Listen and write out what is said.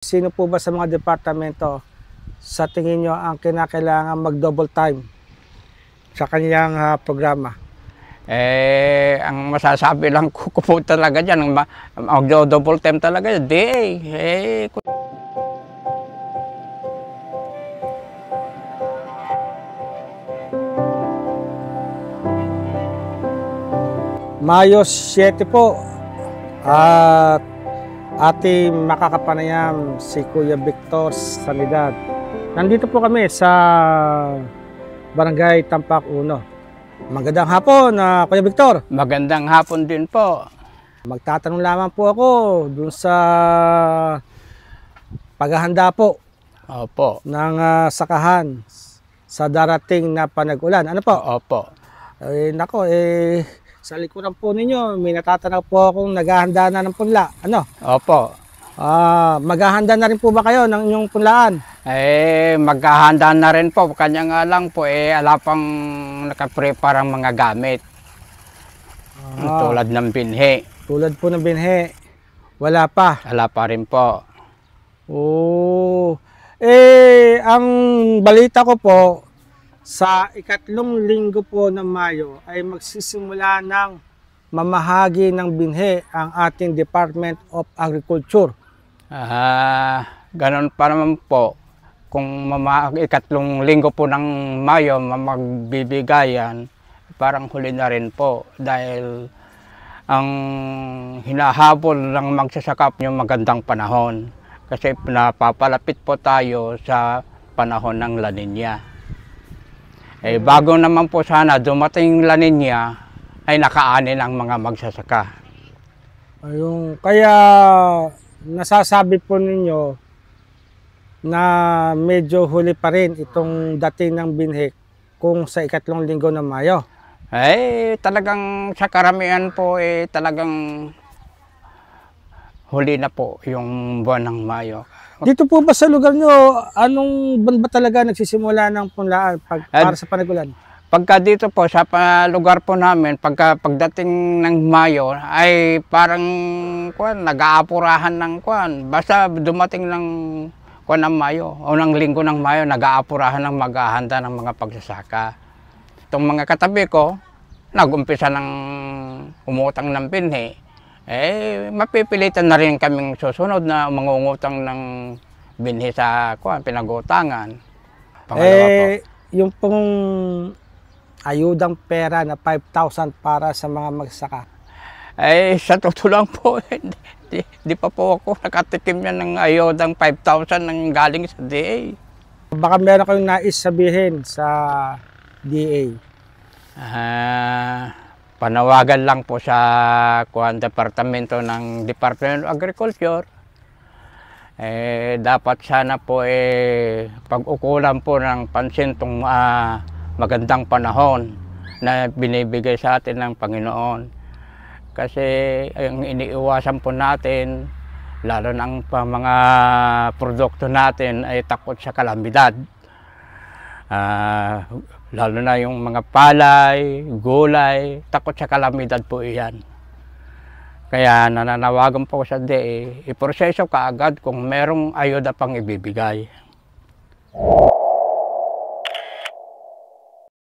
Sino po ba sa mga departamento sa tingin nyo ang kinakailangan mag-double time sa kanyang programa? Ang masasabi lang ko po talaga dyan, mag-double time talaga, DA. Mayo 7 po at ating makakapanayam si Kuya Victor Sanidad. Nandito po kami sa Barangay Tampak 1. Magandang hapon, Kuya Victor. Magandang hapon din po. Magtatanong lamang po ako dun sa paghahanda po Opo. ng sakahan sa darating na panag-ulan. Ano po? Opo. Sa likuran po ninyo, may natatanaw po akong naghahanda na ng punla. Ano? Opo. Maghahanda na rin po ba kayo ng inyong punlaan? Maghahanda na rin po. Kanya nga lang po, ala pang nakaprepare ang mga gamit. Tulad ng binhi. Tulad po ng binhi. Wala pa? Ala pa rin po. Ang balita ko po, sa ikatlong linggo po ng Mayo ay magsisimula ng mamahagi ng binhi ang ating Department of Agriculture. Ganon pa naman po. Kung ikatlong linggo po ng Mayo magbibigayan, parang huli na rin po. Dahil ang hinahabol ng magsasaka yung magandang panahon. Kasi napapalapit po tayo sa panahon ng La Nina. Bago naman po sana dumating La Nina, ay nakaani ng mga magsasaka. Kaya nasasabi po ninyo na medyo huli pa rin itong dating ng binhi kung sa ikatlong linggo ng Mayo. Talagang sa karamihan po, talagang huli na po yung buwan ng Mayo. Dito po ba sa lugar nyo, anong buwan ba talaga nagsisimula ng punlaan para sa panag-ulan? Pagka dito po sa lugar po namin, pagdating ng Mayo ay parang nag-aapurahan ng basta dumating ng ng Mayo, unang linggo ng Mayo, nag-aapurahan ng maghahanda ng mga pagsasaka. Itong mga katabi ko, nag-umpisa ng umutang ng binhi. Mapipilitan na rin kaming susunod na mangungutang ng binhi sa pinag-utangan. Pangalawa po. Yung pong ayudang pera na 5,000 para sa mga magsasaka. Sa totoo lang po, di pa po ako nakatikim yan ng ayudang 5,000 ng galing sa DA. Baka meron kayong nais sabihin sa DA? Panawagan lang po sa departamento ng Department of Agriculture. Dapat sana po pag-ukulan po ng pansin itong magandang panahon na binibigay sa atin ng Panginoon. Kasi ang iniiwasan po natin, lalo ng mga produkto natin ay takot sa kalamidad. Lalo na yung mga palay, gulay, takot sa kalamidad po iyan. Kaya nananawagan po sa DA, iproseso kaagad kung merong ayuda pang ibibigay.